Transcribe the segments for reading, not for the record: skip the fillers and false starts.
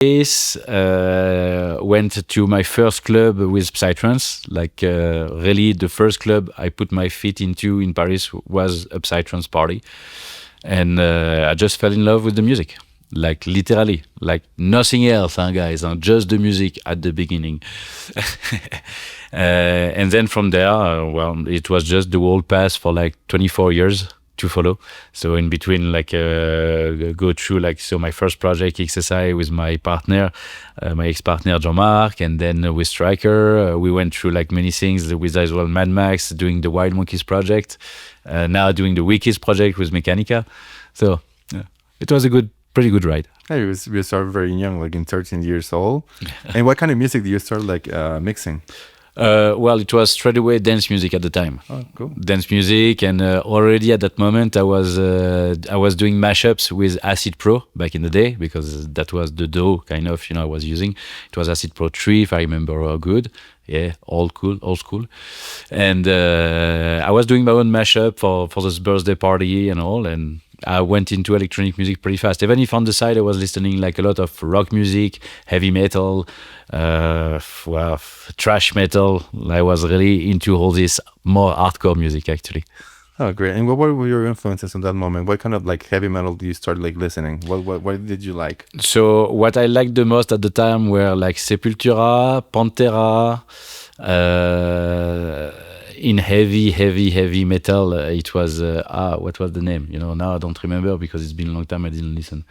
Paris, went to my first club with psytrance. Like really, the first club I put my feet into in Paris was a psytrance party, and I just fell in love with the music. Like literally, like nothing else, huh, guys, just the music at the beginning. And then from there, well, it was just the whole path for like 24 years to follow. So in between, like go through like, so my first project XSI with my partner, my ex-partner Jean-Marc, and then with Stryker, we went through like many things with as well Mad Max, doing the Wild Monkeys project, now doing the Wikis project with Mechanica. So yeah, it was a pretty good ride. Hey, you started very young, like in 13 years old. And what kind of music did you start like mixing? Well, it was straight away dance music at the time. Oh, cool. Dance music, and already at that moment I was doing mashups with Acid Pro back in the day, because that was the DAW kind of, I was using. It was Acid Pro 3, if I remember good. Yeah, old school. And I was doing my own mashup for this birthday party and all, and I went into electronic music pretty fast. Even if on the side I was listening like a lot of rock music, heavy metal, trash metal. I was really into all this more hardcore music actually. Oh, great. And what were your influences in that moment? What kind of like heavy metal do you start like listening? What did you like? So what I liked the most at the time were like Sepultura, Pantera. In heavy metal, it was what was the name? Now I don't remember because it's been a long time I didn't listen.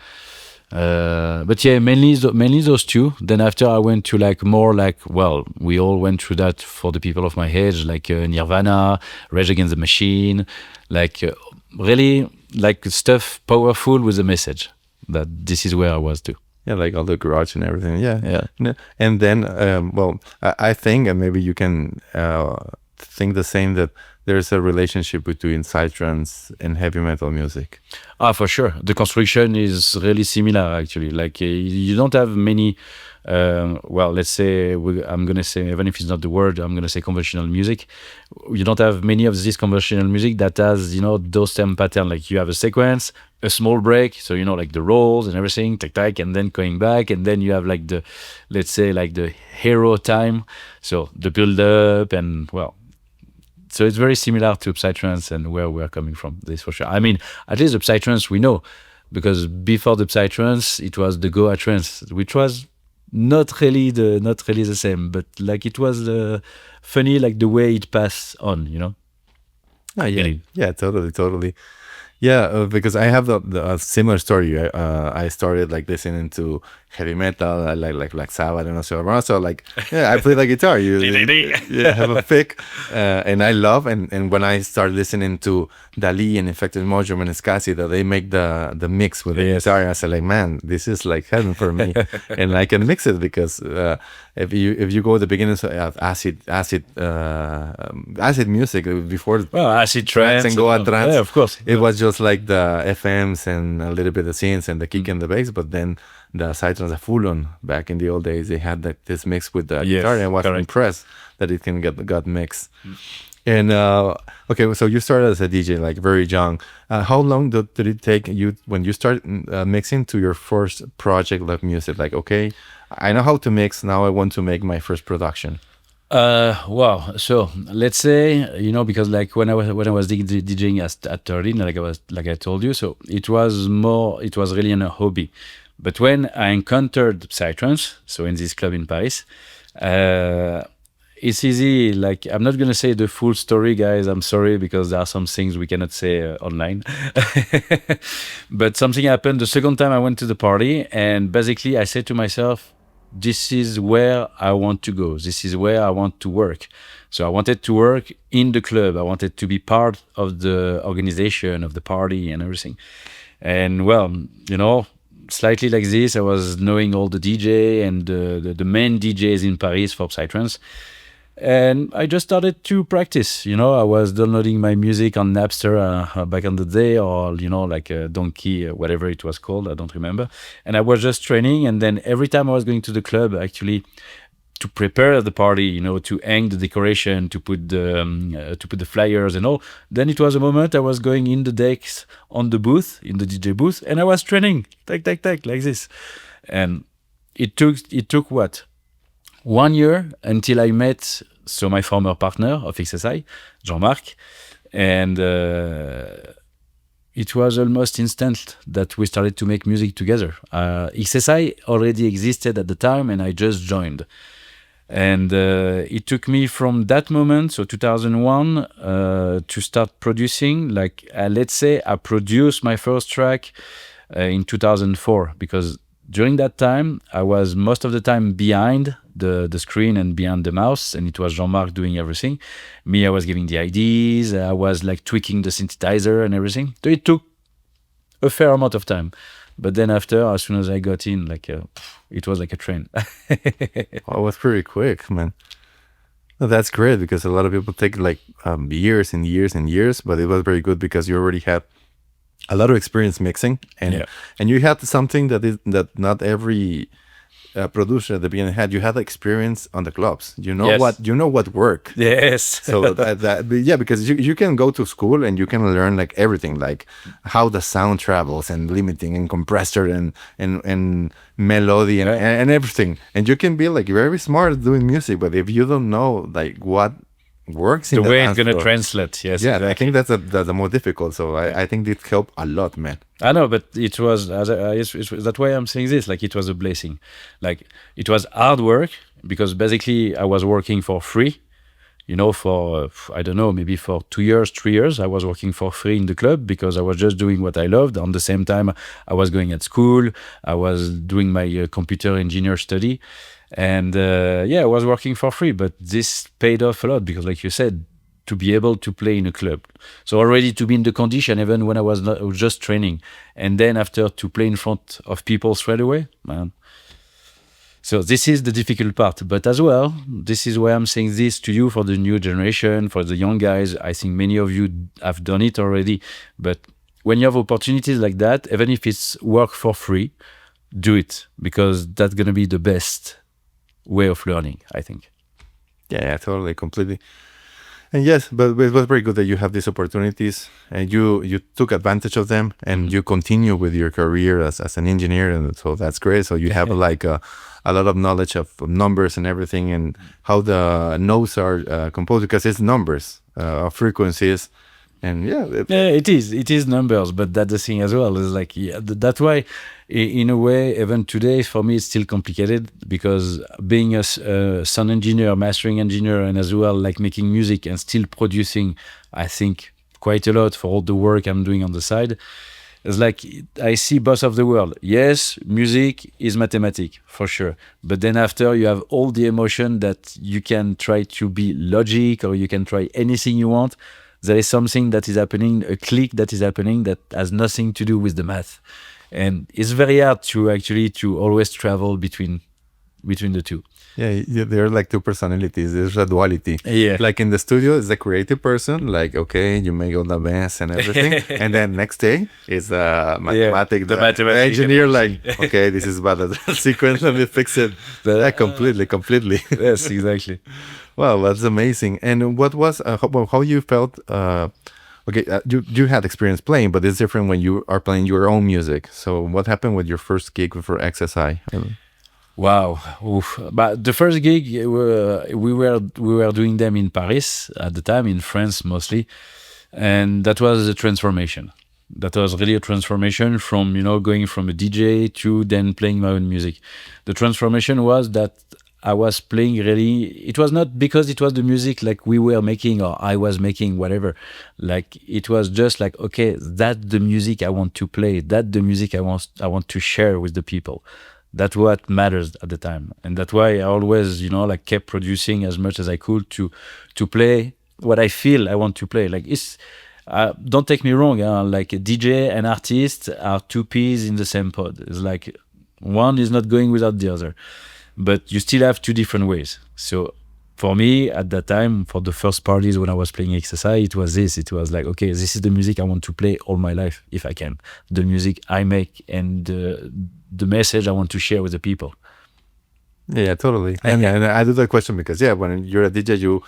But yeah, mainly those two. Then after I went to like more like, well, we all went through that for the people of my age, like Nirvana, Rage Against the Machine, like really like stuff powerful with a message. That this is where I was too. Yeah, like all the garage and everything. Yeah. And then, well, I think, and maybe you can think the same, that there's a relationship between psytrance and heavy metal music. For sure. The construction is really similar, actually. Like you don't have many, well, let's say, I'm going to say, even if it's not the word, I'm going to say conventional music. You don't have many of this conventional music that has, those same pattern. Like you have a sequence, a small break, so like the rolls and everything, tac, and then going back, and then you have like the, let's say, like the hero time, so the build up, and well, so it's very similar to psytrance and where we're coming from, this for sure. I mean, at least the psytrance we know, because before the psytrance it was the Goa trance, which was not really the same, but like it was funny, like the way it passed on. Oh, yeah, totally. Yeah, because I have the similar story. I started like listening to heavy metal, like Black Sabbath and so like, yeah, I play the guitar. You have a pick, and I love, and when I started listening to Dali and Infected Mojo and Escasi, that they make the mix with the guitar, I said like, man, this is like heaven for me, and I can mix it because if you go at the beginnings of acid music before acid trance and Goa trance, yeah, of course, it was just like the FMs and a little bit of synths and the kick and the bass, but then the psytrance, full on back in the old days, they had this mix with the guitar, and I was impressed that it can got mixed. And okay, so you started as a DJ like very young. How long did it take you when you started mixing to your first project like music? Like, okay, I know how to mix, now I want to make my first production. Wow. So let's say, because like when I was DJing at 13, like I told you, so it was really a hobby. But when I encountered psytrance, so in this club in Paris, it's easy. Like, I'm not gonna say the full story, guys. I'm sorry, because there are some things we cannot say online. But something happened the second time I went to the party, and basically I said to myself, this is where I want to go. This is where I want to work. So I wanted to work in the club. I wanted to be part of the organization of the party and everything. And well, slightly like this, I was knowing all the DJ and the main DJs in Paris for psytrance. And I just started to practice. I was downloading my music on Napster back in the day, or like Donkey, whatever it was called, I don't remember. And I was just training, and then every time I was going to the club, actually, to prepare the party, to hang the decoration, to put the flyers and all, then it was a moment I was going in the decks on the booth, in the DJ booth, and I was training, like this. And it took what, 1 year until I met my former partner of XSI, Jean-Marc, and it was almost instant that we started to make music together. XSI already existed at the time, and I just joined. And it took me from that moment, so 2001, to start producing. Let's say I produced my first track in 2004, because during that time, I was most of the time behind the screen and behind the mouse, and it was Jean-Marc doing everything. Me, I was giving the ideas, I was tweaking the synthesizer and everything. So it took a fair amount of time. But then after, as soon as I got in, it was like a train. Oh, it was pretty quick, man. No, that's great, because a lot of people take years and years and years, but it was very good because you already had a lot of experience mixing, and you had something that not every producer at the beginning had. You had experience on the clubs. You know what work. Yes. So because you can go to school and you can learn everything, how the sound travels and limiting and compressor and melody and everything, and you can be very smart doing music, but if you don't know what works in the way it's going to translate. Yes. Yeah, exactly. I think that's the more difficult. So I think it helped a lot, man. I know, but it was, that's why I'm saying this, it was a blessing. It was hard work, because basically I was working for free, for, I don't know, maybe for 2 years, 3 years, I was working for free in the club, because I was just doing what I loved. On the same time, I was going at school, I was doing my computer engineer study. And I was working for free, but this paid off a lot, because like you said, to be able to play in a club, so already to be in the condition, even when I was just training, and then after to play in front of people straight away, man. So this is the difficult part, but as well, this is why I'm saying this to you, for the new generation, for the young guys. I think many of you have done it already, but when you have opportunities like that, even if it's work for free, do it, because that's going to be the best way of learning, I think. Yeah, totally, completely. And yes, but it was very good that you have these opportunities and you took advantage of them, and you continue with your career as an engineer, and so that's great. So you have a lot of knowledge of numbers and everything, and how the notes are composed, because it's numbers, frequencies. And it is numbers, but that's the thing as well. It's that's why, in a way, even today for me it's still complicated, because being a sound engineer, mastering engineer, and as well making music and still producing, I think, quite a lot for all the work I'm doing on the side. It's I see both of the world. Yes, music is mathematics for sure, but then after you have all the emotion that you can try to be logic, or you can try anything you want. There is something that is happening, a click that is happening that has nothing to do with the math. And it's very hard to always travel between the two. Yeah, they're two personalities. There's a duality. Yeah. In the studio, it's the creative person, okay, you make all the mess and everything. And then next day is the mathematics engineer, okay, this is bad sequence, let me fix it. Completely. Yes, exactly. Wow, that's amazing. And what was how you felt? You had experience playing, but it's different when you are playing your own music. So what happened with your first gig for XSI? Wow. Oof. But the first gig, we were doing them in Paris at the time, in France mostly, and that was a transformation. That was really a transformation from going from a DJ to then playing my own music. The transformation was that I was playing really, it was not because it was the music we were making or I was making, whatever. It was just okay, that's the music I want to play. That's the music I want to share with the people. That's what matters at the time. And that's why I always, kept producing as much as I could to play what I feel I want to play. Don't take me wrong, a DJ and artist are two peas in the same pod. It's one is not going without the other. But you still have two different ways. So for me, at that time, for the first parties when I was playing XSI, it was this. It was okay, this is the music I want to play all my life, if I can. The music I make and the message I want to share with the people. Yeah, totally. And I do that question because when you're a DJ, you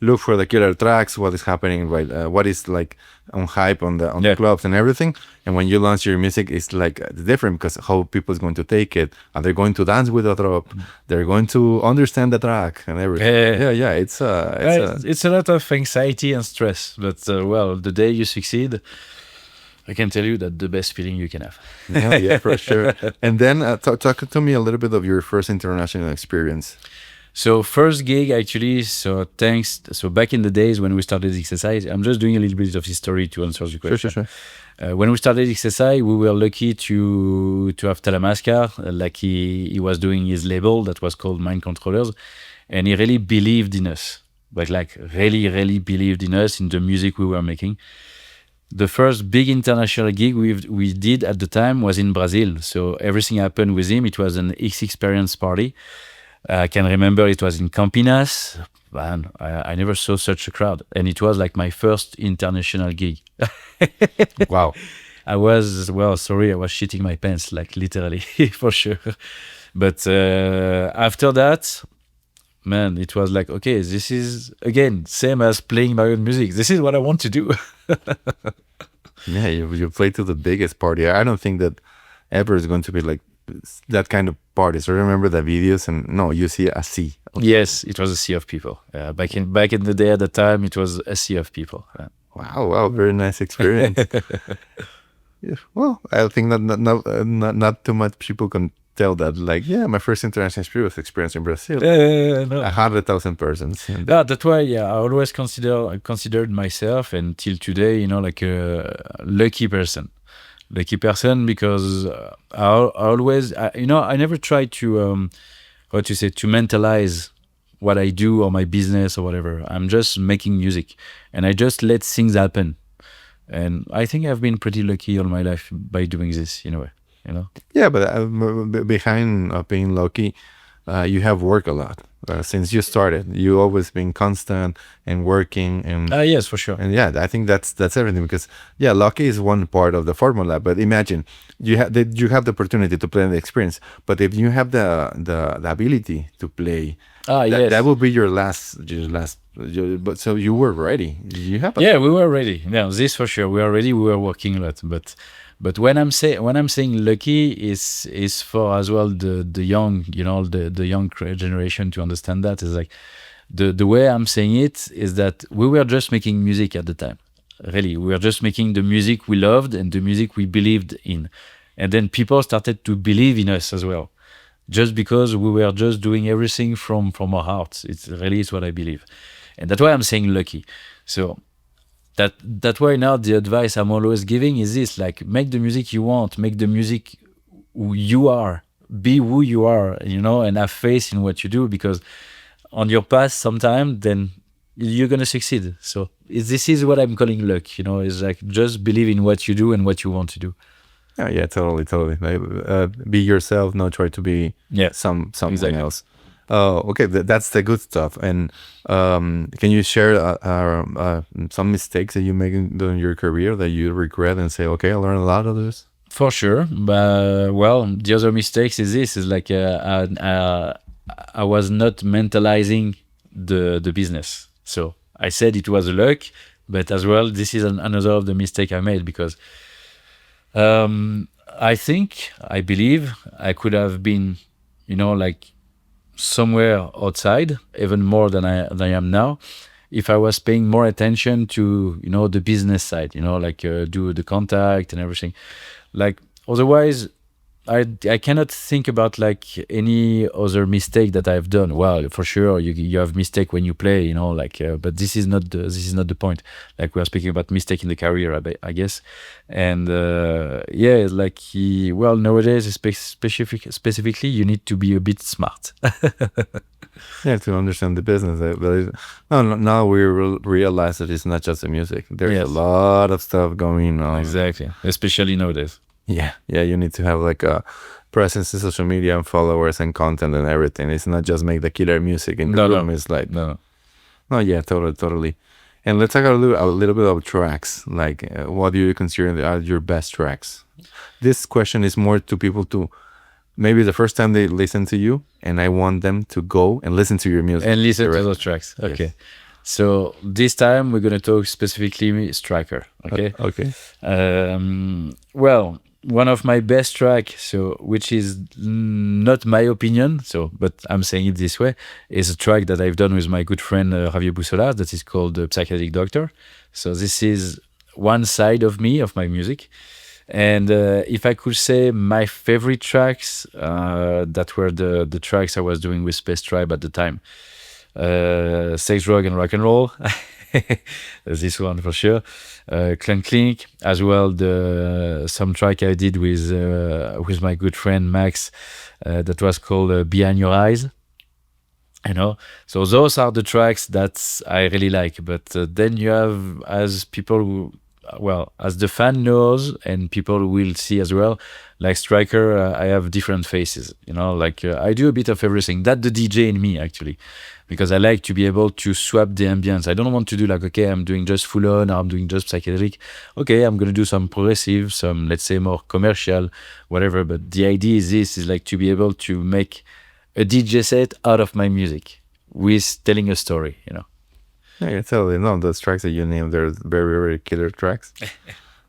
look for the killer tracks, what is happening, right? What is like on hype on the clubs and everything. And when you launch your music, it's like different because how people is going to take it. Are they going to dance with the drop? They're going to understand the track and everything. Yeah. It's a lot of anxiety and stress, but well, the day you succeed, I can tell you that the best feeling you can have. Yeah, for sure. And then talk to me a little bit of your first international experience. So first gig actually, so back in the days when we started XSI, I'm just doing a little bit of history to answer the question. Sure. When we started XSI, we were lucky to have Talamascar, like he was doing his label that was called Controllers, and he really believed in us, but like really believed in us, in the music we were making. The first big international gig we did at the time was in Brazil. So everything happened with him. It was an X Experience party. I can remember it was in Campinas. Man, I never saw such a crowd. And it was like my first international gig. Wow. I was shitting my pants, like literally, for sure. But after that, man, it was like, okay, this is, again, same as playing my own music. This is what I want to do. Yeah, you play to the biggest party. I don't think that ever is going to be like that kind of party. So remember the videos, and no, you see a sea. Yes, it was a sea of people. Back in the day, at the time, it was a sea of people. Wow, very nice experience. Yeah, well, I think not too much people can tell that. Like, yeah, my first international experience in Brazil. No. 100,000 persons. Yeah, that's why. Yeah, I always considered myself, and till today, like a lucky person because I always, I never try to to mentalize what I do or my business or whatever. I'm just making music, and I just let things happen. And I think I've been pretty lucky all my life by doing this, in a way. Yeah, but behind being lucky, you have worked a lot since you started. You always been constant and working, and yes, for sure. And yeah, I think that's everything, because lucky is one part of the formula. But imagine you have the opportunity to play and the experience, but if you have the ability to play, yes, that will be your last. But so you were ready. You have. We were ready. Yeah, this for sure. We were ready. We were working a lot, but when I'm saying lucky is for as well the young, the young generation to understand that is like the way I'm saying it is that we were just making music at the time. Really, we were just making the music we loved and the music we believed in, and then people started to believe in us as well, just because we were just doing everything from our hearts. It's really what I believe, and that's why I'm saying lucky. So. That's why now the advice I'm always giving is this: like, make the music you want, make the music who you are, be who you are, and have faith in what you do, because on your path sometime, then you're gonna succeed. So this is what I'm calling luck. Is like just believe in what you do and what you want to do. Yeah, totally. Like, be yourself, not try to be something else. Okay, that's the good stuff. And can you share some mistakes that you made during your career that you regret and say, okay, I learned a lot of this? For sure. But well, the other mistakes is like I was not mentalizing the business. So I said it was a luck, but as well, this is another of the mistake I made, because I believe I could have been, like, somewhere outside, even more than I am now, if I was paying more attention to the business side, like do the contact and everything. Like, otherwise I cannot think about like any other mistake that I've done. Well, for sure you have mistake when you play, like but this is not the point. Like, we are speaking about mistake in the career, I guess. And it's like well, nowadays specifically you need to be a bit smart. Yeah, to understand the business. Now we realize that it's not just the music. There's a lot of stuff going on. Exactly, especially nowadays. Yeah, you need to have like a presence in social media and followers and content and everything. It's not just make the killer music in the room. It's like yeah, totally. And let's talk a little bit about tracks. Like, what do you consider are your best tracks? This question is more to people to maybe the first time they listen to you, and I want them to go and listen to your music And listen to directly. those tracks. Okay. Yes. So this time we're gonna talk specifically Stryker. Okay. Okay. Well, one of my best track, so which is not my opinion, so but I'm saying it this way, is a track that I've done with my good friend Javier Bussolas that is called Psychedelic Doctor. So this is one side of me, of my music. And if I could say my favorite tracks, that were the tracks I was doing with Space Tribe at the time. Sex, Drug, and Rock and Roll. This one for sure. Clunk Clink, as well. Some track I did with my good friend Max, that was called Behind Your Eyes. You know, so those are the tracks that I really like. But then you have, as people who, well, as the fan knows and people will see as well, like Stryker, I have different faces. You know, like I do a bit of everything. That's the DJ in me actually, because I like to be able to swap the ambience. I don't want to do like, okay, I'm doing just full on, or I'm doing just psychedelic. Okay, I'm gonna do some progressive, some, let's say, more commercial, whatever. But the idea is this: is like to be able to make a DJ set out of my music with telling a story, you know. Yeah, totally. No, those tracks that you named, they're very, very killer tracks.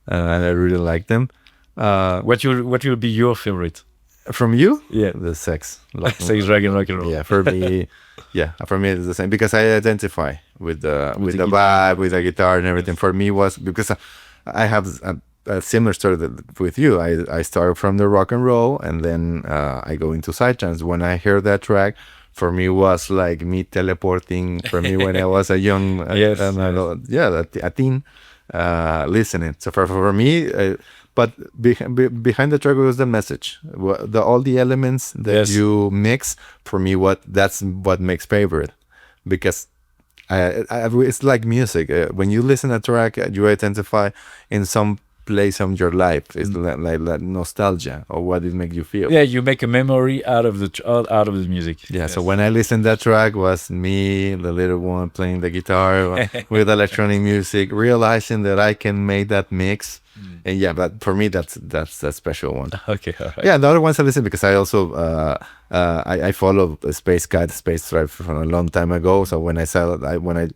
And I really like them. What will be your favorite? From you? Yeah. The sex. Sex, Drag, and Rock and Roll. Yeah, for me, it's the same, because I identify with the vibe, with the guitar and everything. For me, was because I have a similar story with you. I started from the rock and roll, and then I go into psytrance. When I hear that track, for me was like me teleporting. For me, when I was a young, Yes, a teen, listening. So for me. But behind the track was the message, all the elements that you mix. For me, that's what makes favorite, because it's like music. When you listen to a track, you identify in some place of your life. It's like nostalgia, or what it makes you feel. Yeah, you make a memory out of the music. Yeah. Yes. So when I listened to that track, was me, the little one, playing the guitar with electronic music, realizing that I can make that mix. And yeah, but for me, that's a special one. Okay. All right. Yeah, the other ones I listen, because I also I follow Space Guide, Space Tribe from a long time ago. So when I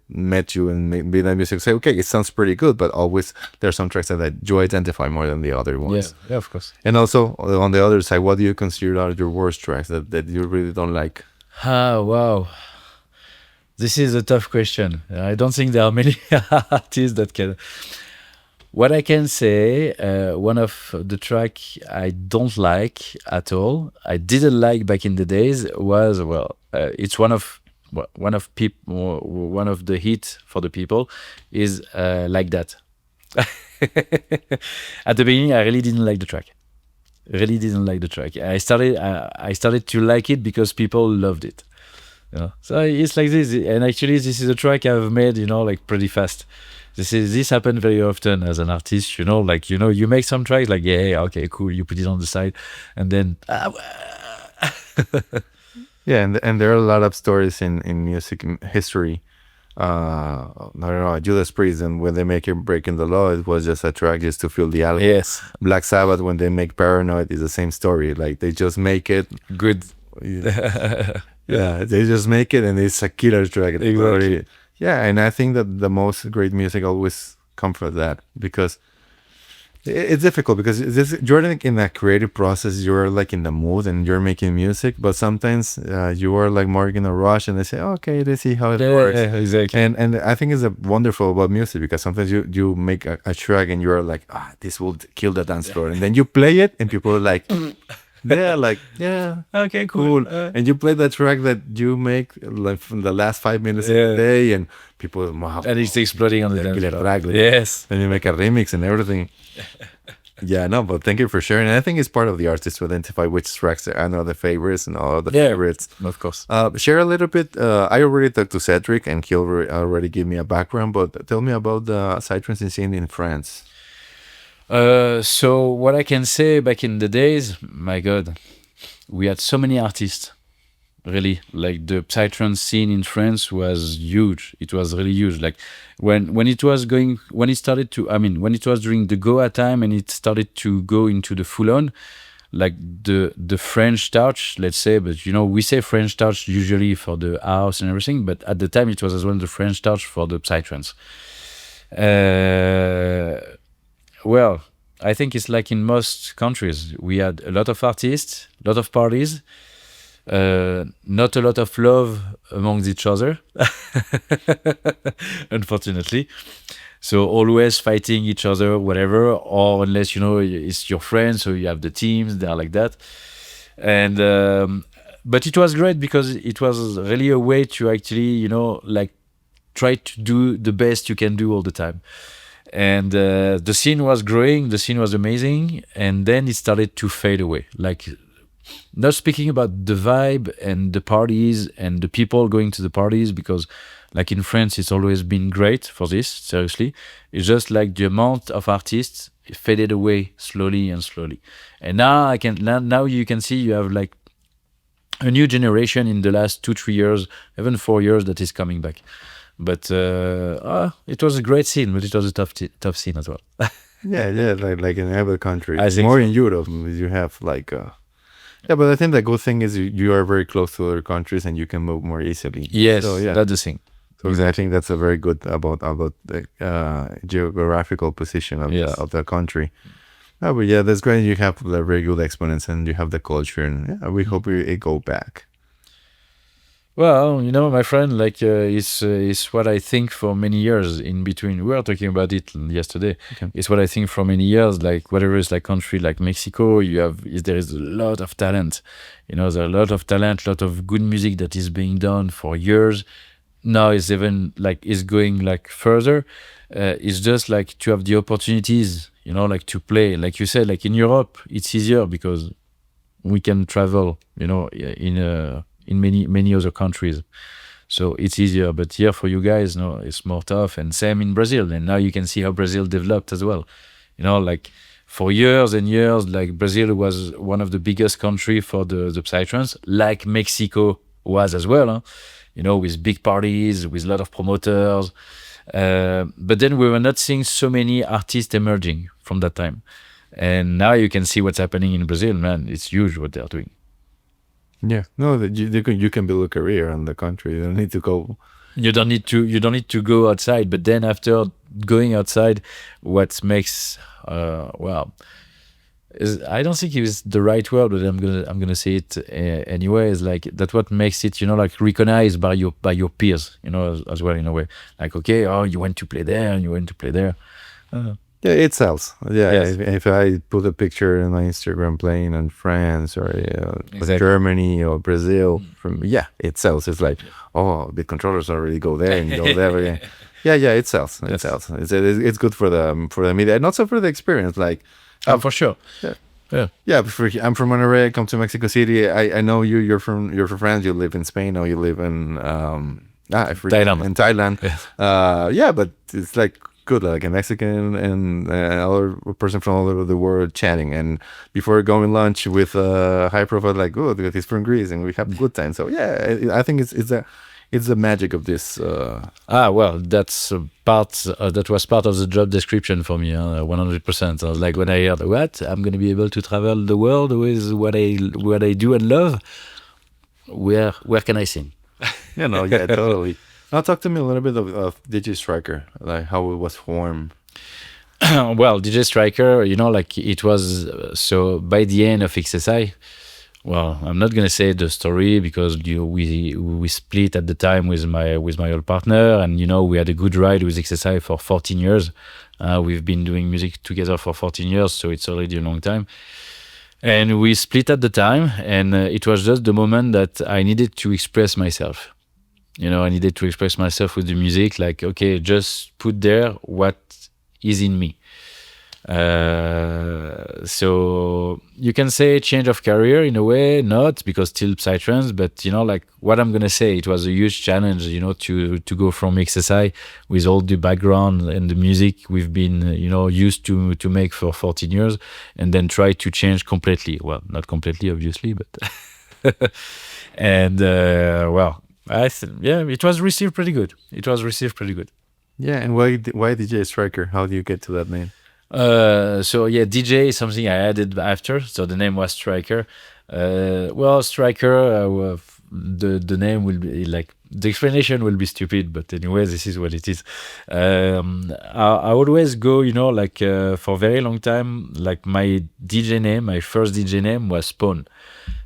met you and made that music, say, okay, it sounds pretty good, but always there's some tracks that you identify more than the other ones. Yeah, of course. And also on the other side, what do you consider are your worst tracks that you really don't like? Wow. This is a tough question. I don't think there are many artists that can. What I can say, one of the track I don't like at all, I didn't like back in the days, was, it's one of the hit for the people, is Like That. At the beginning, I really didn't like the track. I started to like it because people loved it. You know? So it's like this, and actually this is a track I've made, like pretty fast. This happened very often as an artist, you make some tracks like, yeah, okay, cool, you put it on the side, and then yeah, and there are a lot of stories in music history. I don't know, Judas Priest, and when they make Breaking the Law, it was just a track just to fill the album. Yes. Black Sabbath, when they make Paranoid, is the same story. Like, they just make it good. Yeah, they just make it, and it's a killer track. Exactly. Yeah, and I think that the most great music always comes from that, because it's difficult, because you're like in a creative process, you're like in the mood and you're making music, but sometimes you are like more in a rush, and they say, okay, let's see how it works. Yeah, exactly. And I think it's wonderful about music, because sometimes you make a track and you're like, this will kill the dance floor, and then you play it and people are like, they're like, yeah, okay, cool. And you play that track that you make like from the last 5 minutes of the day, and people, wow, and it's exploding on the dance floor. Track. Yes. And you make a remix and everything. Yeah, no, but thank you for sharing. And I think it's part of the artist to identify which tracks are the favorites and all the favorites. Of course. Share a little bit. I already talked to Cedric, and he already gave me a background, but tell me about the psytrance scene in France. So what I can say, back in the days, my God, we had so many artists. Really, like the psytrance scene in France was huge. It was really huge. Like when it was during the Goa time, and it started to go into the full on, like the French touch, let's say, but you know, we say French touch usually for the house and everything, but at the time it was as well the French touch for the psytrance. Well, I think it's like in most countries. We had a lot of artists, a lot of parties, not a lot of love amongst each other, unfortunately. So always fighting each other, whatever, or unless, you know, it's your friends, so you have the teams, they are like that. And but it was great because it was really a way to actually, you know, like try to do the best you can do all the time. And the scene was growing, the scene was amazing, and then it started to fade away. Like, not speaking about the vibe and the parties and the people going to the parties, because like in France it's always been great for this, seriously. It's just like the amount of artists faded away slowly and slowly. And now now you can see you have like a new generation in the last 2-3 years, even 4 years, that is coming back. But it was a great scene, but it was a tough scene as well. Yeah, like in every country. I think More so. in Europe, you have like yeah, but I think the good thing is you are very close to other countries and you can move more easily. Yes, So yeah, that's the thing. so I think that's a very good about the geographical position of Yes. the country. Oh, but yeah, that's great. You have the very good exponents and you have the culture, and yeah, we hope it go back. Well, you know, my friend, like it's what I think for many years in between. We were talking about it yesterday. Okay. It's what I think for many years. Like whatever is like country like Mexico, there is a lot of talent. You know, there's a lot of talent, lot of good music that is being done for years. Now it's even like it's going like further. It's just like to have the opportunities, you know, like to play. Like you said, like in Europe, it's easier because we can travel, you know, in many other countries, so it's easier. But here for you guys, no, it's more tough. And same in Brazil. And now you can see how Brazil developed as well. You know, like for years and years, like Brazil was one of the biggest country for the psytrance, like Mexico was as well. Huh? You know, with big parties, with a lot of promoters. But then we were not seeing so many artists emerging from that time. And now you can see what's happening in Brazil, man. It's huge what they're doing. Yeah, no, that you can build a career in the country. You don't need to go. You don't need to go outside. But then after going outside, what makes well, I don't think it's the right word, but I'm gonna say it anyway. Is like that what makes it, you know, like recognized by your peers, you know, as well, in a way. Like, okay, oh, you went to play there and you went to play there. Yeah, it sells. Yeah, Yes. if I put a picture in my Instagram playing in France or Exactly. Germany or Brazil, it sells. It's like, oh, the controllers already go there and go there. Yeah, it sells. It Yes. sells. It's good for the media and also for the experience. Like, For sure. Yeah. Yeah. yeah, I'm from Monterrey. I come to Mexico City. I know you. You're from France. You live in Spain, or you live in I forget, Thailand. in Thailand. Yes. Yeah, but it's like good, like a Mexican and another person from all over the world chatting. And before going lunch with high profile, like, oh, he's from Greece, and we have a good time. So yeah, I think it's the magic of this. Well, that's that was part of the job description for me, 100%. I was like, when I heard what I'm going to be able to travel the world with what I do and love, where can I sing? Yeah, totally. Now talk to me a little bit of DJ Stryker, like how it was formed. Well, DJ Stryker, you know, like it was so by the end of XSI. Well, I'm not gonna say the story because we split at the time with my old partner, and you know, we had a good ride with XSI for 14 years. We've been doing music together for 14 years, so it's already a long time. And we split at the time, and it was just the moment that I needed to express myself. You know, I needed to express myself with the music. Like, okay, just put there what is in me. So you can say change of career in a way, not because still psytrance, but you know, like what I'm gonna say, it was a huge challenge, you know, to go from XSI with all the background and the music we've been, you know, used to make for 14 years, and then try to change completely. Well, not completely, obviously, but and well, yeah, it was received pretty good. Yeah, and why DJ Stryker? How do you get to that name? So yeah, DJ is something I added after. So the name was Stryker. Well, Stryker, the name will be like the explanation will be stupid, but anyway, this is what it is. I always go, like for a very long time, like my DJ name, my first DJ name was Spawn.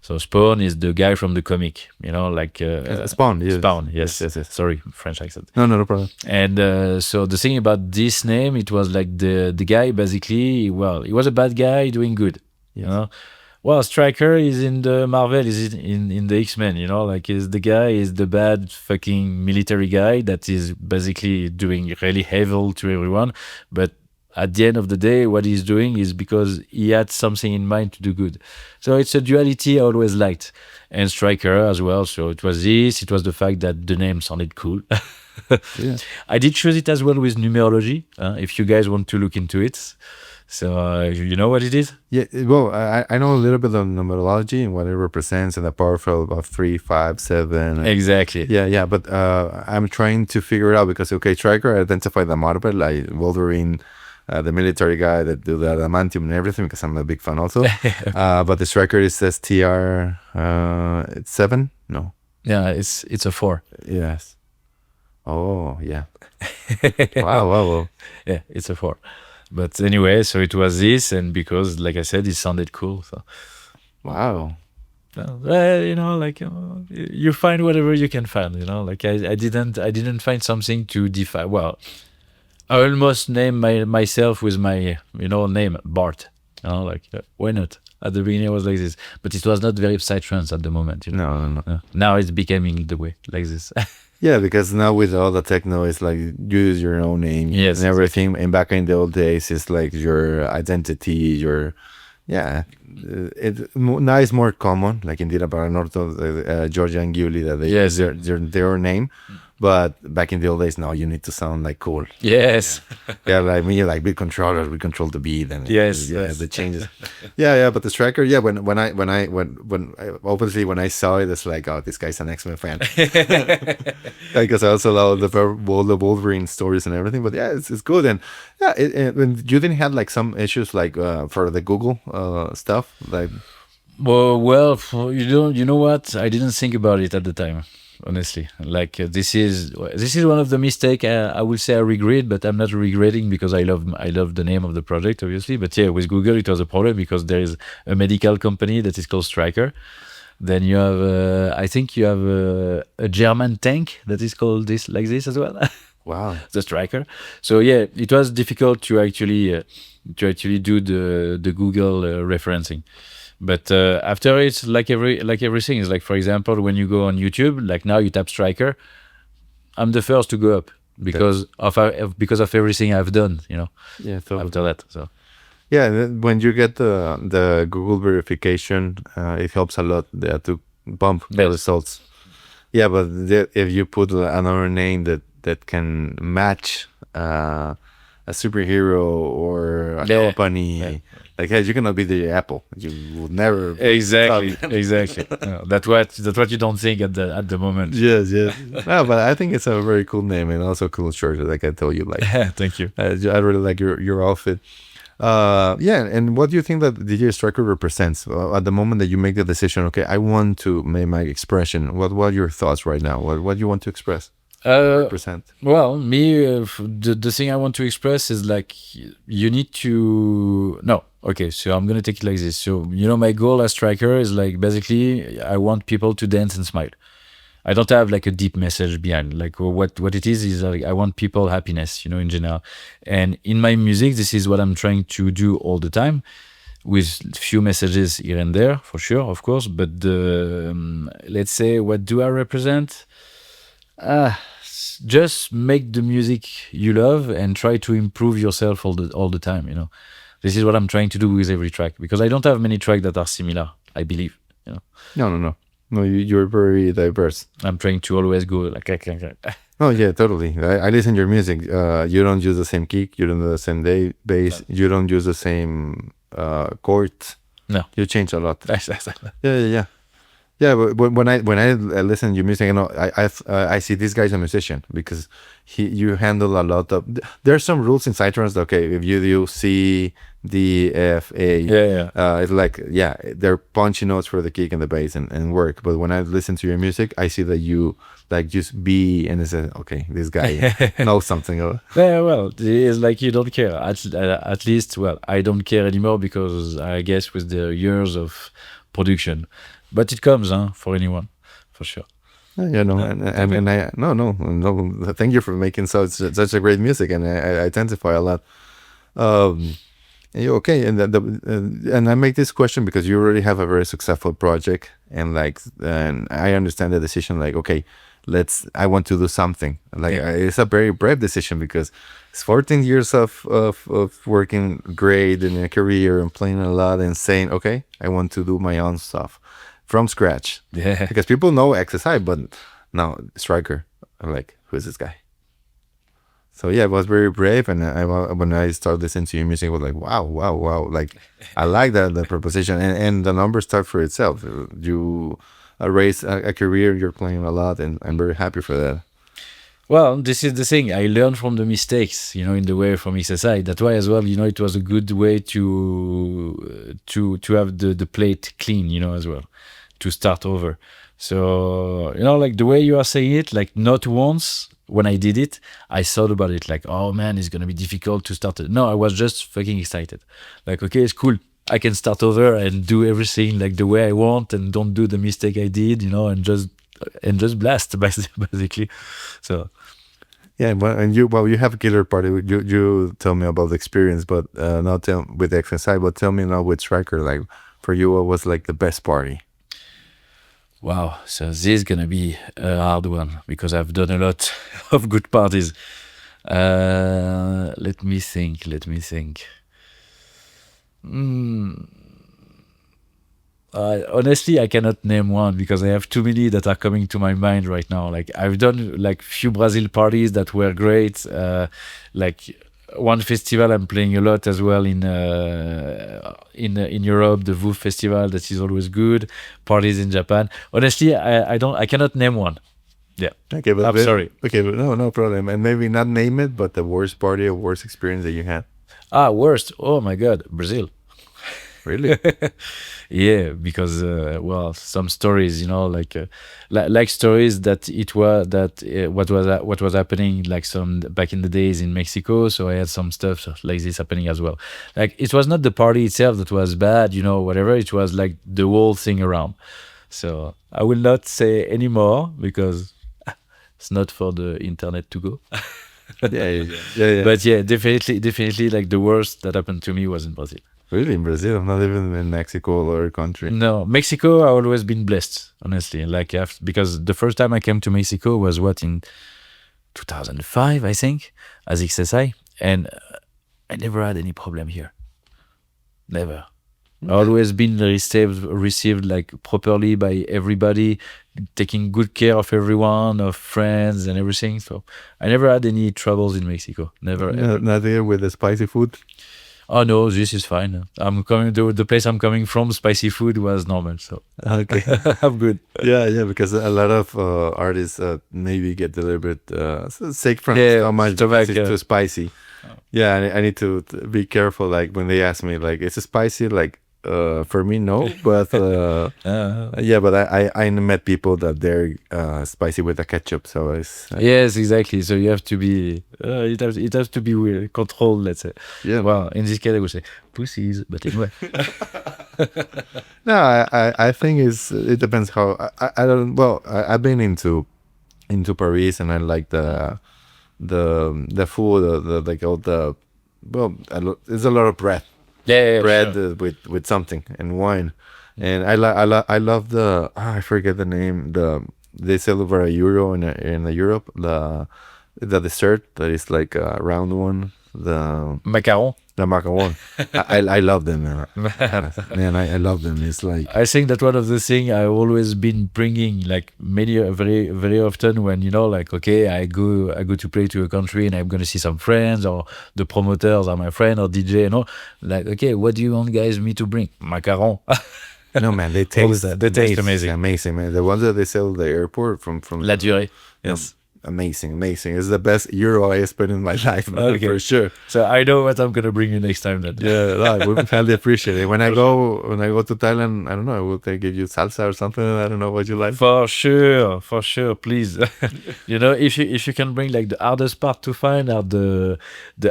So Spawn is the guy from the comic, like Spawn. Yes. Spawn. Yes. Yes. Sorry, French accent. No problem. And so the thing about this name, it was like the guy basically. Well, he was a bad guy doing good. Yes. Well, Stryker is in the Marvel, is in the X-Men, like is the guy is the bad fucking military guy that is basically doing really evil to everyone, but at the end of the day, what he's doing is because he had something in mind to do good. So it's a duality I always liked. And Stryker as well. So it was this, it was the fact that the name sounded cool. Yeah. I did choose it as well with numerology, if you guys want to look into it. So you know what it is? Yeah, well, I know a little bit of numerology and what it represents and the power of 3, 5, 7. Exactly. Yeah, but I'm trying to figure it out because, okay, Stryker identified the Marvel, like Wolverine, the military guy that do the adamantium and everything, because I'm a big fan also. But the Stryker, it says TR, it's 7? No. Yeah, it's a 4. Yes. Oh, yeah. Wow. Yeah, it's a 4. But anyway, so it was this, and because, like I said, it sounded cool. So, wow. Like you find whatever you can find. Like I didn't find something to define. Well, I almost named myself with my name Bart. Like why not? At the beginning, I was like this, but it was not very psytrance at the moment. No. Now it's becoming the way like this. Yeah, because now with all the techno, it's like use your own name and everything. Exactly. And back in the old days, it's like your identity, now it's more common, like in Dira Paranorto, Georgia and Giuli, that they use their name. But back in the old days, now you need to sound like cool. Yes. Yeah, like me, like beatcontrollers, we control the beat and the changes. Yeah. But the Stryker, when I obviously when I saw it, it's like, oh, this guy's an X-Men fan. Because I also love the Wolverine stories and everything. But yeah, it's good. And yeah, when you didn't have like some issues like for the Google stuff, like. Well, you know what? I didn't think about it at the time. Honestly, like this is one of the mistakes I would say I regret, but I'm not regretting because I love the name of the project, obviously. But yeah, with Google it was a problem because there is a medical company that is called Stryker. Then you have I think you have a German tank that is called this as well. Wow, the Stryker. So yeah, it was difficult to actually do the Google referencing. But after it's like everything is like, for example, when you go on YouTube, like now you tap Stryker, I'm the first to go up because of everything I've done, Yeah. Totally. After that, so. Yeah, when you get the Google verification, it helps a lot to bump the results. Yeah, but if you put another name that can match a superhero or a company. Like, hey, you cannot be the Apple. You will never. Exactly. No, that's what you don't think at the moment. Yes. No, but I think it's a very cool name and also a cool shirt. Like I told you, like. Thank you. I really like your outfit. Yeah, and what do you think that DJ Stryker represents at the moment that you make the decision? Okay, I want to make my expression. What are your thoughts right now? What do you want to express? Represent. Well, me, the thing I want to express is like you need to. No, okay. So I'm gonna take it like this. So my goal as Stryker is like basically I want people to dance and smile. I don't have like a deep message behind. Like what it is like I want people happiness, in general. And in my music, this is what I'm trying to do all the time, with few messages here and there, for sure, of course. But let's say, what do I represent? Just make the music you love and try to improve yourself all the time. This is what I'm trying to do with every track, because I don't have many tracks that are similar, I believe. No, you're very diverse. I'm trying to always go like. Oh yeah, totally. I listen to your music. You don't use the same kick. You don't do the same bass. No. You don't use the same chords. No, you change a lot. Yeah. Yeah, but when I listen to your music, you know, I see this guy's a musician because you handle a lot of. There are some rules in psytrance. Okay, if you do C, D, F, A, Yeah, yeah. it's like they're punchy notes for the kick and the bass and work. But when I listen to your music, I see that you like just B and it's okay, this guy knows something. Yeah, well, it's like you don't care. At least, well, I don't care anymore because I guess with the years of production, but it comes, huh, for anyone, for sure. Yeah, no, and I no. Thank you for making such a great music, and I identify a lot. Um, okay, and I make this question because you already have a very successful project, and and I understand the decision. Like, okay, I want to do something. Like, it's a very brave decision because it's 14 years of working great in a career and playing a lot and saying, okay, I want to do my own stuff from scratch. Yeah. Because people know XSI, but now Stryker, I'm like, who is this guy? So yeah, it was very brave, and when I started listening to your music, I was like, wow. Like, I like the proposition, and the numbers talk for itself. You raise a career, you're playing a lot, and I'm very happy for that. Well, this is the thing. I learned from the mistakes, in the way from XSI. That's why as well, it was a good way to have the plate clean, as well, to start over. So, like the way you are saying it, like not once when I did it, I thought about it like, oh man, it's going to be difficult to start it. No, I was just fucking excited. Like, okay, it's cool. I can start over and do everything like the way I want and don't do the mistake I did, and just blast basically. So yeah, and you have a killer party. You tell me about the experience, but not with XSI, but tell me now with Stryker. Like, for you, what was like the best party? Wow, so this is gonna be a hard one because I've done a lot of good parties. Let me think. Honestly, I cannot name one because I have too many that are coming to my mind right now. Like, I've done like few Brazil parties that were great. Like one festival I'm playing a lot as well in Europe, the VOOF festival, that is always good. Parties in Japan. Honestly, I cannot name one. Yeah. Okay, but I'm sorry. Okay, but no problem. And maybe not name it, but the worst party or worst experience that you had. Worst. Oh my God, Brazil. Really? Yeah, because well, some stories, like stories that what was happening like some back in the days in Mexico. So I had some stuff like this happening as well. Like, it was not the party itself that was bad, whatever. It was like the whole thing around. So I will not say anymore because it's not for the internet to go. Yeah. But yeah, definitely, like the worst that happened to me was in Brazil. Really, in Brazil? Not even in Mexico or country? No, Mexico, I've always been blessed, honestly. Like, because the first time I came to Mexico was in 2005, I think, as XSI, and I never had any problem here. Never. Always been received like properly by everybody, taking good care of everyone, of friends and everything. So I never had any troubles in Mexico. Never. Ever. Not there with the spicy food? Oh no, this is fine. I'm coming to the place I'm coming from. Spicy food was normal, so okay, I'm good. Yeah, because a lot of artists maybe get a little bit sick from so much too spicy. Oh. Yeah, I need to be careful. Like, when they ask me, like, is it spicy? Like, for me, no, but yeah, but I met people that they're spicy with the ketchup, so it's yes, exactly. So you have to be it has to be controlled, let's say. Yeah. Well, in this case, I would say pussies, but anyway. No, I think it depends how I don't. Well, I've been into Paris, and I like the food, like all the there's a lot of bread. Yeah, bread sure. with something and wine, and I love the I forget the name, they sell over €1 in Europe, the dessert that is like a round one, the macaron. I love them, man. I love them. It's like, I think that one of the things I've always been bringing, like very very often when like, okay, I go to play to a country and I'm gonna see some friends, or the promoters are my friend, or DJ, like, okay, what do you want guys me to bring? Macaron. No, man, they Always taste that. They taste amazing. amazing, man. The ones that they sell at the airport from La Durée. Yes. amazing. It's the best euro I spent in my life, man, Okay. for sure. So I know what I'm gonna bring you next time then. Yeah, no, we highly appreciate it. When I go to Thailand, I don't know, I will give you salsa or something. I don't know what you like. For sure, please. If you can bring like the hardest part to find are the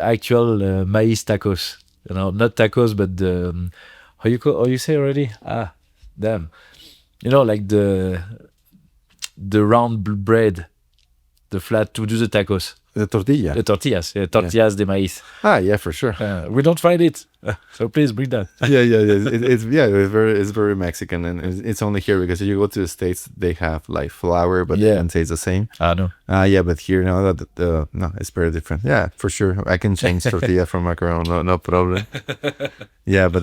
actual maíz tacos. Not tacos, but the how you say already? Ah, damn. Like the round bread, the flat to do the tacos. The tortilla. The tortillas, tortillas de maíz. Ah, yeah, for sure. We don't find it, so please bring that. Yeah. It's very Mexican, and it's only here because if you go to the States, they have like flour, but it tastes the same. No. Yeah, but here no, no, it's very different. Yeah, for sure. I can change tortilla from macaron, no problem. Yeah, but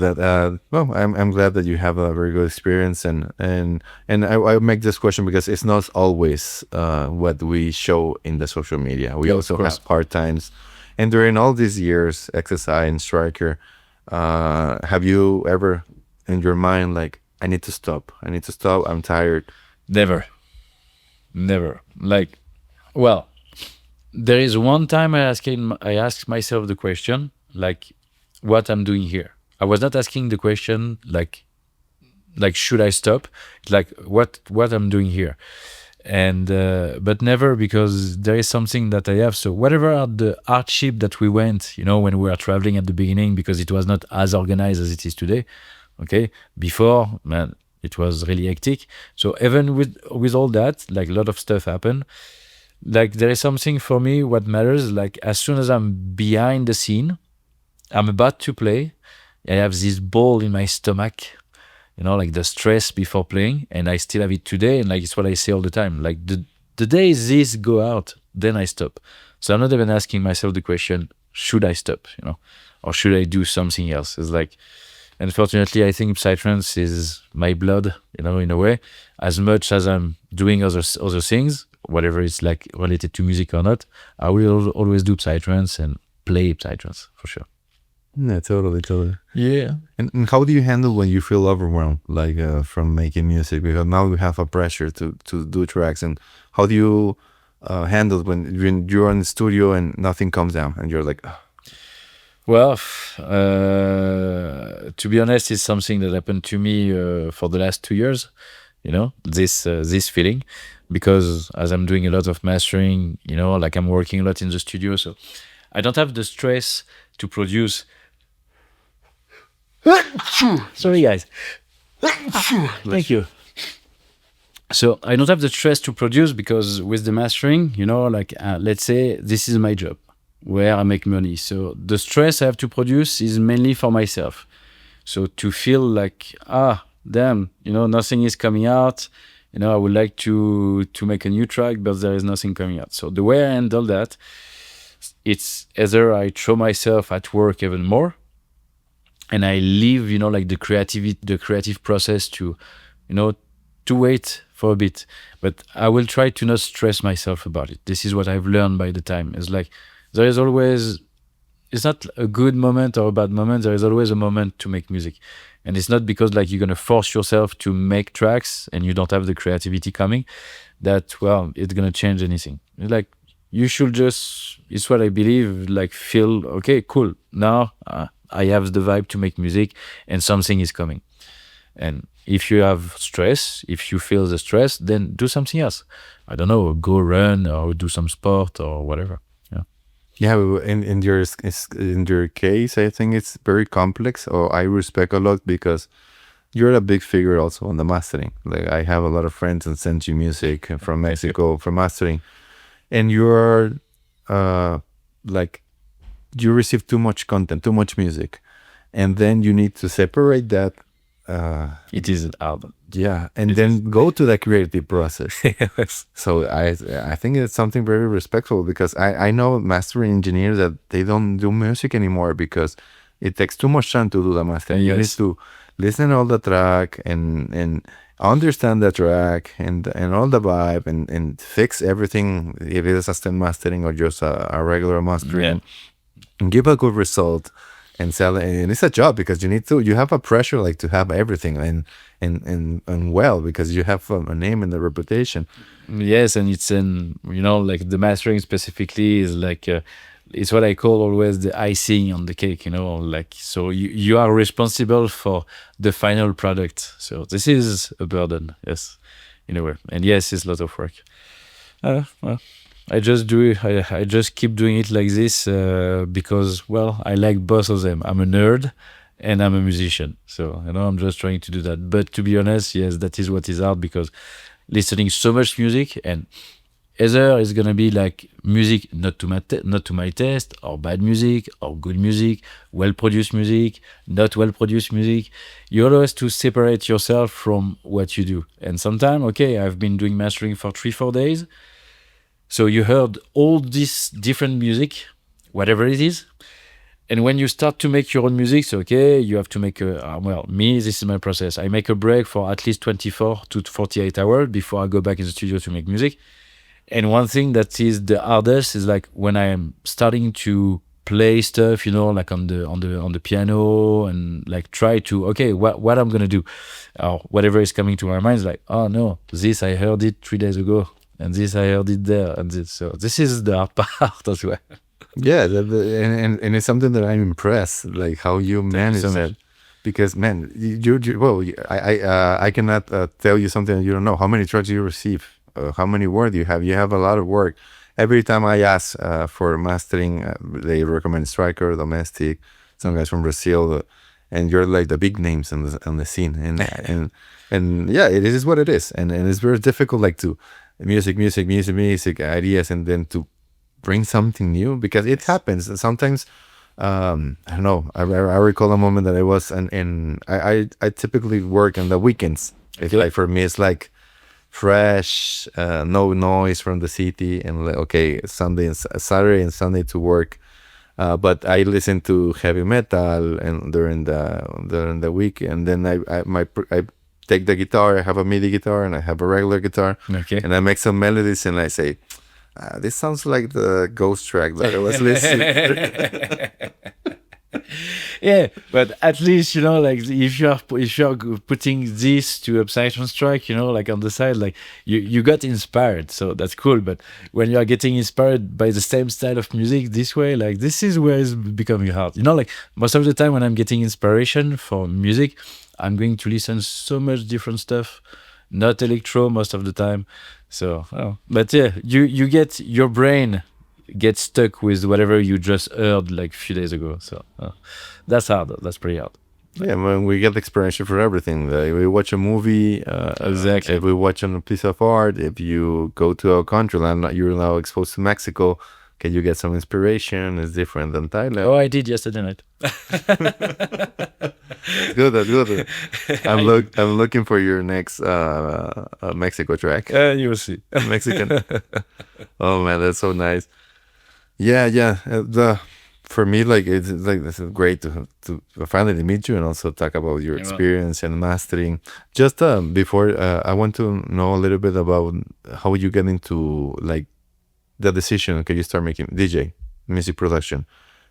well, I'm glad that you have a very good experience, and I make this question because it's not always what we show in the social media. We also have hard times, and during all these years, XSI and Stryker, have you ever in your mind like, I need to stop, I'm tired? Never. Like, well, there is one time I asked myself the question, like, what I'm doing here. I was not asking the question like should I stop? Like what I'm doing here. And but never, because there is something that I have. So whatever are the hardship that we went, when we were traveling at the beginning, because it was not as organized as it is today. Okay, before, man, it was really hectic. So even with all that, like a lot of stuff happened. Like there is something for me what matters. Like as soon as I'm behind the scene, I'm about to play, I have this ball in my stomach. Like the stress before playing, and I still have it today. And like it's what I say all the time. Like the day this go out, then I stop. So I'm not even asking myself the question, should I stop? Or should I do something else? It's like, unfortunately, I think psytrance is my blood, in a way. As much as I'm doing other things, whatever it's like related to music or not, I will always do psytrance and play psytrance for sure. Yeah, totally. Yeah. And how do you handle when you feel overwhelmed, like from making music? Because now we have a pressure to do tracks. And how do you handle when you're in the studio and nothing comes down and you're like, oh. Well, to be honest, it's something that happened to me for the last 2 years. This feeling, because as I'm doing a lot of mastering, like I'm working a lot in the studio, so I don't have the stress to produce. Sorry, guys. Thank you. So I don't have the stress to produce, because with the mastering, like let's say this is my job where I make money. So the stress I have to produce is mainly for myself. So to feel like, damn, nothing is coming out. I would like to make a new track, but there is nothing coming out. So the way I handle that, it's either I throw myself at work even more, and I leave, like the creative process to wait for a bit. But I will try to not stress myself about it. This is what I've learned by the time. It's like there is always, it's not a good moment or a bad moment. There is always a moment to make music. And it's not because like you're going to force yourself to make tracks and you don't have the creativity coming that, well, it's going to change anything. It's like, you should just, it's what I believe, like feel, okay, cool. Now I have the vibe to make music and something is coming. And if you have stress, if you feel the stress, then do something else. I don't know, go run or do some sport or whatever. Yeah, in your case, I think it's very complex. Or I respect a lot because you're a big figure also on the mastering. Like I have a lot of friends and send you music from Mexico for mastering, and you're like you receive too much content, too much music, and then you need to separate that. It is an album. Yeah, and then go to the creative process. Yes. So I think it's something very respectful, because I know mastering engineers that they don't do music anymore because it takes too much time to do the mastering. You need to listen all the track and understand the track and all the vibe and fix everything, if it is a stem mastering or just a regular mastering, and give a good result. and sell it. And it's a job because you have a pressure like to have everything and well, because you have a name and a reputation. Yes, and it's like the mastering specifically is like it's what I call always the icing on the cake, like, so you are responsible for the final product. So this is a burden, yes, in a way. And yes, it's a lot of work. Well, I just do it. I just keep doing it like this because, well, I like both of them. I'm a nerd and I'm a musician. So, I'm just trying to do that. But to be honest, yes, that is what is hard, because listening so much music, and either it's gonna be like music not to my taste, or bad music, or good music, well-produced music, not well-produced music. You always to separate yourself from what you do. And sometimes, okay, I've been doing mastering for 3-4 days. So you heard all this different music, whatever it is. And when you start to make your own music, so okay, you have to make this is my process. I make a break for at least 24 to 48 hours before I go back in the studio to make music. And one thing that is the hardest is like when I am starting to play stuff, like on the piano, and like try to, okay, what I'm gonna do, or whatever is coming to my mind is like, oh no, this I heard it 3 days ago, and this I heard it there, and this. So this is the hard part as well. Yeah, and it's something that I'm impressed, like how you manage that. Because man, I cannot tell you something that you don't know. How many tracks you receive? How many work you have? You have a lot of work. Every time I ask for mastering, they recommend Stryker, Domestic, some guys from Brazil, and you're like the big names on the scene. And yeah, it is what it is. And it's very difficult, like to music ideas, and then to bring something new, because it happens sometimes. I don't know. I recall a moment that I was, and I typically work on the weekends. It's like, for me, it's like fresh, no noise from the city, and like, okay, Saturday and Sunday to work. But I listen to heavy metal and during the week, and then I take the guitar. I have a MIDI guitar and I have a regular guitar, and I make some melodies, and I say, this sounds like the ghost track that I was listening to. Yeah, but at least, like if you're putting this to a psytrance track, like on the side, like you got inspired, so that's cool. But when you are getting inspired by the same style of music this way, like this is where it's becoming hard. Like most of the time when I'm getting inspiration for music, I'm going to listen so much different stuff, not electro most of the time. So, but yeah, you get your brain gets stuck with whatever you just heard like a few days ago. So that's hard. That's pretty hard. Yeah, when we get inspiration for everything. If we watch a movie, exactly. If we watch a piece of art, if you go to a country, you're now exposed to Mexico, can you get some inspiration? It's different than Thailand. Oh, I did yesterday night. Good. I'm looking for your next Mexico track. You will see. Mexican. Oh man, that's so nice. Yeah. For me, like it's like this is great to finally meet you and also talk about your experience and mastering. Just before, I want to know a little bit about how you get into like the decision. Okay, you start making DJ music production.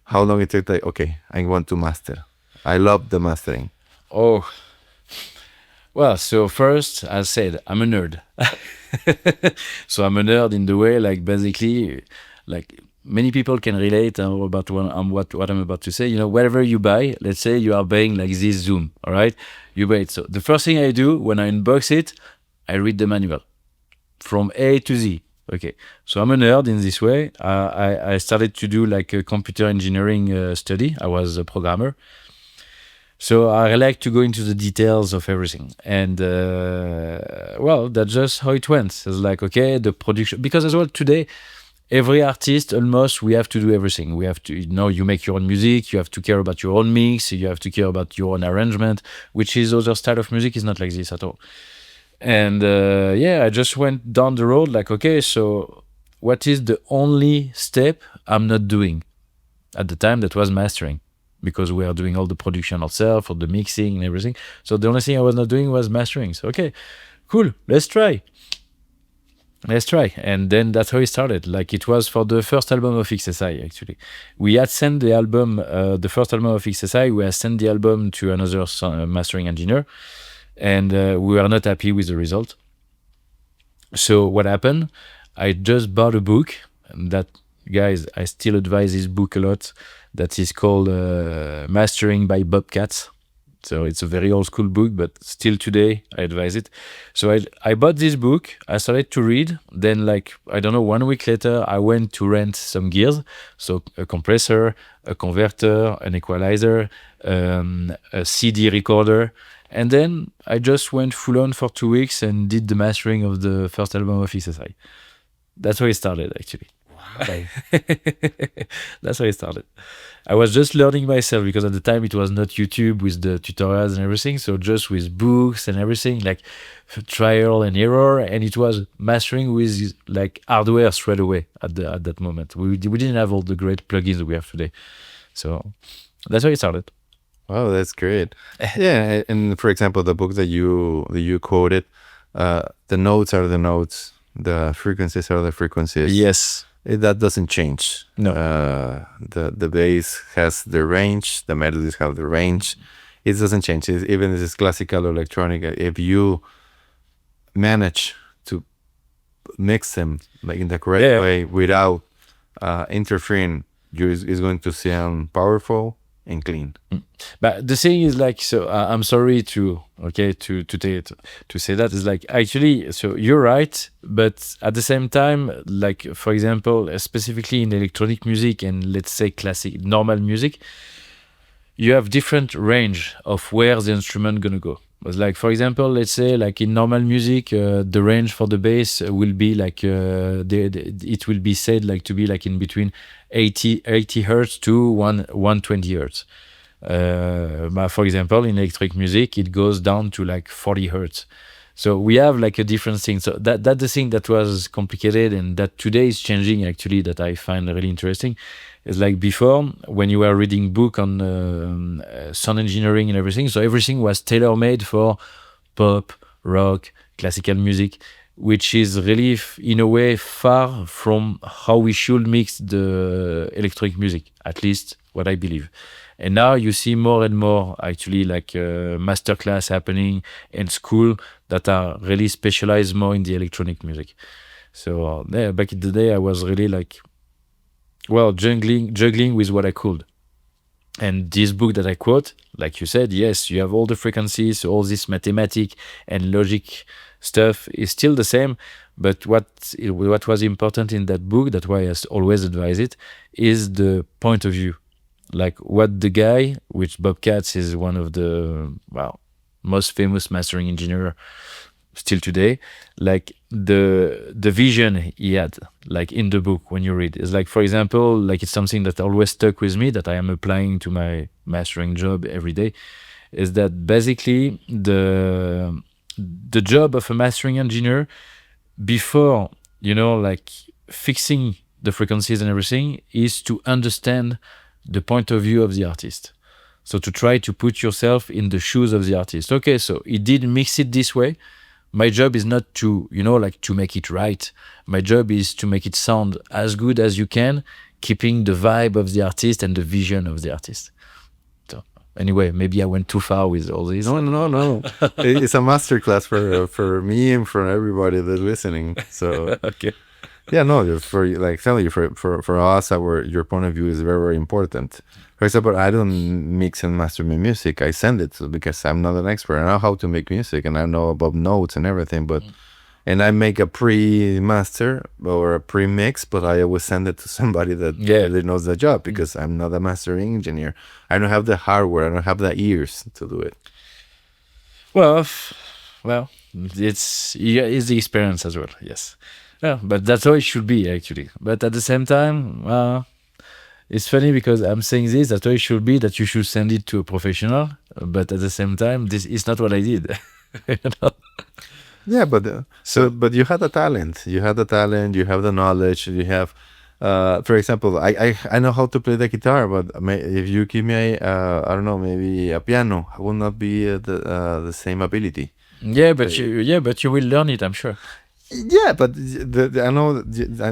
How long it took? Like, okay, I want to master. I love the mastering. Oh, well, so first, as I said, I'm a nerd. So I'm a nerd in the way, like basically, like many people can relate about what I'm about to say. Whatever you buy, let's say you are buying like this Zoom, all right? You buy it. So the first thing I do when I unbox it, I read the manual from A to Z. Okay, so I'm a nerd in this way. I started to do like a computer engineering study. I was a programmer. So I like to go into the details of everything. And well, that's just how it went. It's like, okay, the production, because as well today, every artist, almost, we have to do everything. We have to, you make your own music, you have to care about your own mix, you have to care about your own arrangement, which is other style of music is not like this at all. And yeah, I just went down the road like, okay, so what is the only step I'm not doing? At the time, that was mastering, because we are doing all the production ourselves, or the mixing and everything. So the only thing I was not doing was mastering. So, okay, cool, let's try. let's try. And then that's how it started. Like it was for the first album of XSI, actually. We had sent the album, the first album of XSI, we had sent the album to another mastering engineer, and we were not happy with the result. So what happened? I just bought a book that, guys, I still advise this book a lot. That is called Mastering by Bobcats. So it's a very old school book, but still today I advise it. So I bought this book, I started to read. Then, like, I don't know, 1 week later, I went to rent some gears. So a compressor, a converter, an equalizer, a CD recorder. And then I just went full on for 2 weeks and did the mastering of the first album of XSI. That's how it started, actually. That's how it started. I was just learning myself because at the time it was not YouTube with the tutorials and everything. So just with books and everything, like trial and error. And it was mastering with like hardware straight away at that moment. We didn't have all the great plugins we have today. So that's how it started. Wow, that's great. Yeah, and for example, the book that you quoted, the notes are the notes, the frequencies are the frequencies. Yes. That doesn't change. No. The bass has the range, the melodies have the range. It doesn't change. Even if it's classical or electronic, if you manage to mix them like in the correct way without interfering, it's going to sound powerful and clean. But the thing is, like, so I'm sorry to say that is like, actually, so you're right, but at the same time, like, for example, specifically in electronic music and let's say classic normal music, you have different range of where the instrument gonna go. But like, for example, let's say like in normal music, the range for the bass will be like it will be said like to be like in between 80 hertz to 120 hertz. But for example, in electric music, it goes down to like 40 hertz. So we have like a different thing. So that's the thing that was complicated and that today is changing, actually, that I find really interesting. Is like before, when you were reading book on sound engineering and everything, so everything was tailor-made for pop, rock, classical music, which is really, in a way, far from how we should mix the electronic music, at least what I believe. And now you see more and more, actually, like masterclass happening in school that are really specialized more in the electronic music. So back in the day, I was really like, well, juggling with what I could. And this book that I quote, like you said, yes, you have all the frequencies, all this mathematic and logic stuff is still the same. But what was important in that book, that's why I always advise it, is the point of view. Like what the guy, which Bob Katz is one of the most famous mastering engineer still today, like the vision he had, like in the book when you read, is like, for example, like it's something that always stuck with me that I am applying to my mastering job every day, is that basically the job of a mastering engineer before, like fixing the frequencies and everything, is to understand the point of view of the artist. So to try to put yourself in the shoes of the artist. Okay, so he did mix it this way. My job is not to, like to make it right. My job is to make it sound as good as you can, keeping the vibe of the artist and the vision of the artist. So anyway, maybe I went too far with all this. No. It's a masterclass for me and for everybody that's listening. So okay. Yeah, no, for like tell you for us, your point of view is very, very important. For example, I don't mix and master my music. I send it because I'm not an expert. I know how to make music and I know about notes and everything, but and I make a pre-master or a pre-mix, but I always send it to somebody that really knows the job because I'm not a mastering engineer. I don't have the hardware. I don't have the ears to do it. Well, it's the experience as well. Yes. Yeah, but that's how it should be, actually. But at the same time, it's funny because I'm saying this, that's how it should be, that you should send it to a professional. But at the same time, this is not what I did. Yeah, but but you had a talent. You had the talent. You have the knowledge. You have, for example, I know how to play the guitar, but if you give me I don't know, maybe a piano, I will not be the same ability. Yeah, but you will learn it, I'm sure. Yeah, but I know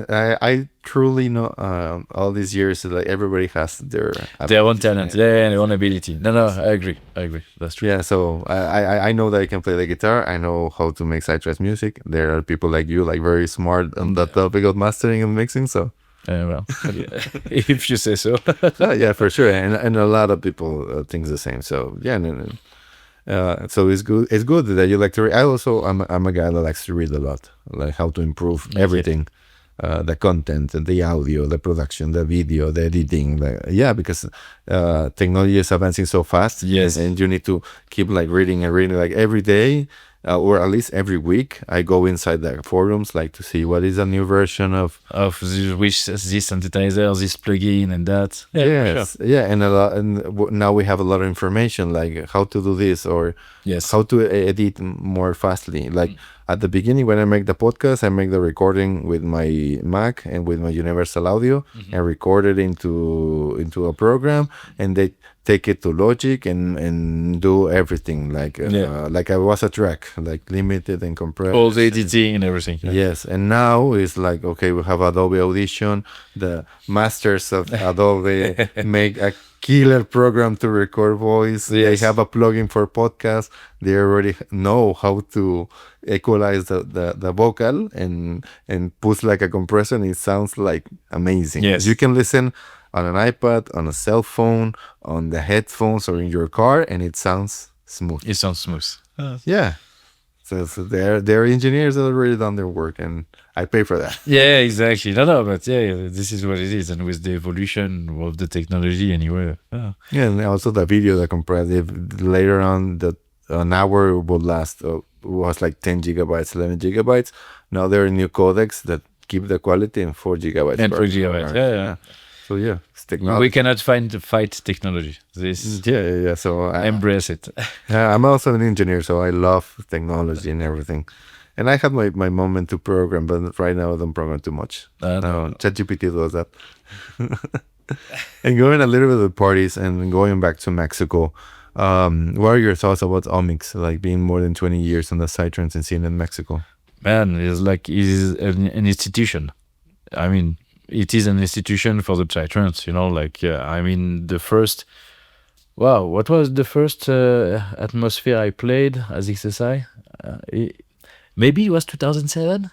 I truly know all these years like everybody has their own talent, yeah, their own ability. No, I agree. That's true. yeah. So I know that I can play the guitar. I know how to make psytrance music. There are people like you, like very smart on that topic of mastering and mixing. So Well, if you say so. yeah, for sure, and a lot of people think the same. So yeah, no. So it's good. It's good that you like to read. I'm a guy that likes to read a lot, like how to improve everything, the content, the audio, the production, the video, the editing. Yeah, because technology is advancing so fast. Yes, and you need to keep like reading and reading like every day. Or at least every week, I go inside the forums like to see what is a new version of this synthesizer, this plugin, and that. Yeah, yes, sure. yeah, and a lot, and now we have a lot of information like how to do this or Yes, how to edit more fastly. Like at the beginning, when I make the podcast, I make the recording with my Mac and with my Universal Audio, and record it into a program, and they take it to Logic and do everything like I was a track, like limited and compressed. all the editing and everything. Yeah. Yes, and now it's like, okay, we have Adobe Audition. The masters of Adobe make a killer program to record voice. Yes. They have a plugin for podcast. They already know how to equalize the vocal and put like a compressor, and it sounds like amazing. Yes. You can listen on an iPad, on a cell phone, on the headphones, or in your car, and it sounds smooth. It sounds smooth. Yeah. So their engineers have already done their work, and I pay for that. Yeah, exactly. No, but yeah, this is what it is, and with the evolution of the technology, anyway. Yeah, and also the video, the compressive. Later on, an hour would last was like 10 gigabytes, 11 gigabytes. Now there are new codecs that keep the quality in 4 gigabytes. And 4 gigabytes. Yeah. So yeah, it's technology. We cannot fight technology. This. Yeah. So embrace it. I'm also an engineer, so I love technology and everything. And I had my moment to program, but right now I don't program too much. ChatGPT does that. And going a little bit of parties and going back to Mexico, what are your thoughts about OMMIX, like being more than 20 years on the psytrance and scene in Mexico? Man, it is an institution. I mean, it is an institution for the psytrance, I mean, the first, what was the first atmosphere I played as XSI? Maybe it was 2007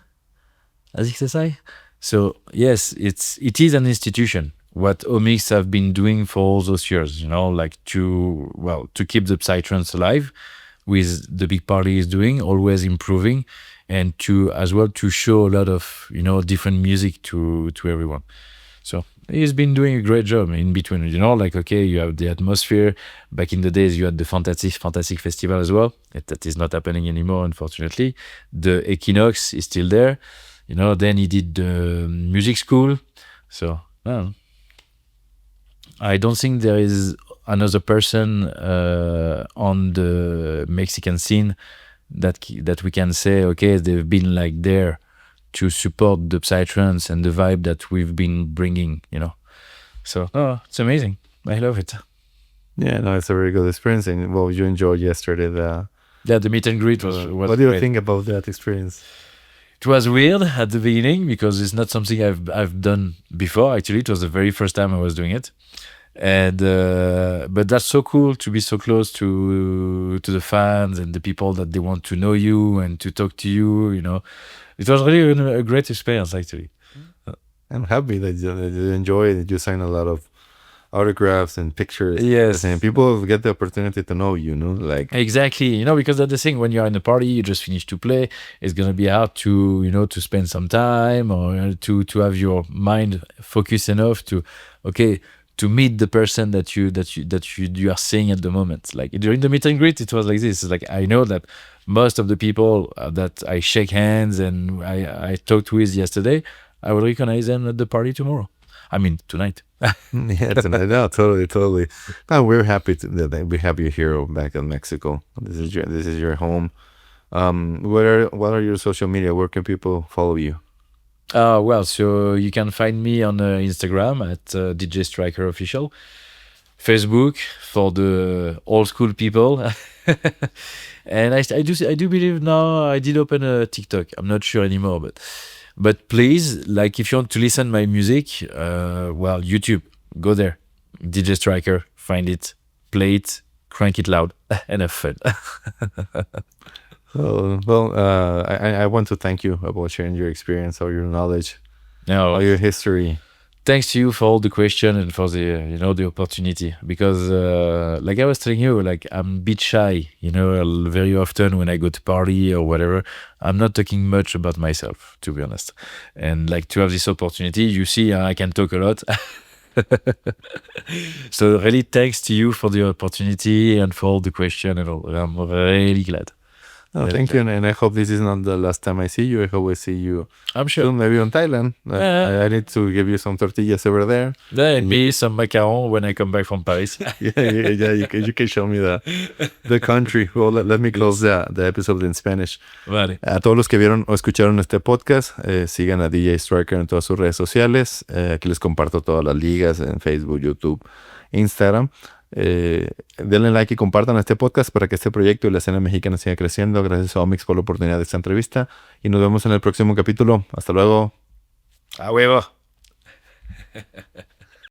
as XSI. So yes, it is an institution. What OMMIX have been doing for all those years, to keep the psytrance alive, with the big party is doing, always improving, and to show a lot of different music to everyone. So he's been doing a great job in between. Okay, you have the atmosphere. Back in the days, you had the Fantastic Festival as well. That is not happening anymore, unfortunately. The Equinox is still there. Then he did the music school. So I don't think there is another person on the Mexican scene that we can say, okay, they've been like there to support the psytrance and the vibe that we've been bringing, So it's amazing. I love it. Yeah, no, it's a very good experience. And you enjoyed yesterday the meet and greet was what do you think about that experience? It was weird at the beginning because it's not something I've done before. Actually, it was the very first time I was doing it. And but that's so cool to be so close to the fans and the people that they want to know you and to talk to you. It was really a great experience, actually. I'm happy that you enjoy it. You sign a lot of autographs and pictures. Yes, and people get the opportunity to know you. Exactly. Because that's the thing. When you're in a party, you just finished to play. It's gonna be hard to to spend some time or to have your mind focused enough to meet the person that you are seeing at the moment. Like during the meet and greet, it was like this. It's like I know that most of the people that I shake hands and I talked with yesterday, I will recognize them at the party tomorrow. I mean tonight. Yeah, tonight. No, totally. No, we're happy that we have you here back in Mexico. This is your home. What are your social media? Where can people follow you? So you can find me on Instagram at DJ Stryker Official, Facebook for the old school people. And I do believe now I did open a TikTok. I'm not sure anymore, but please, like if you want to listen my music, well, YouTube, go there, DJ Stryker, find it, play it, crank it loud, and have fun. I want to thank you about sharing your experience, or your knowledge, No, or your history. thanks to you for all the question and for the the opportunity, because like I was telling you, like I'm a bit shy, very often when I go to party or whatever, I'm not talking much about myself, to be honest. And like to have this opportunity, you see, I can talk a lot. So really thanks to you for the opportunity and for all the question and all. I'm really glad. Oh, thank you, and I hope this is not the last time I see you. I hope I see you I'm sure. soon, maybe on Thailand. I need to give you some tortillas over there. And me some macaron when I come back from Paris. Yeah. You can show me the country. Well, let me close the episode in Spanish. Vale. A todos los que vieron o escucharon este podcast, sigan a DJ Stryker en todas sus redes sociales. Aquí les comparto todas las ligas en Facebook, YouTube, Instagram. Denle like y compartan este podcast para que este proyecto y la escena mexicana siga creciendo. Gracias a OMMIX por la oportunidad de esta entrevista y nos vemos en el próximo capítulo. Hasta luego. A huevo.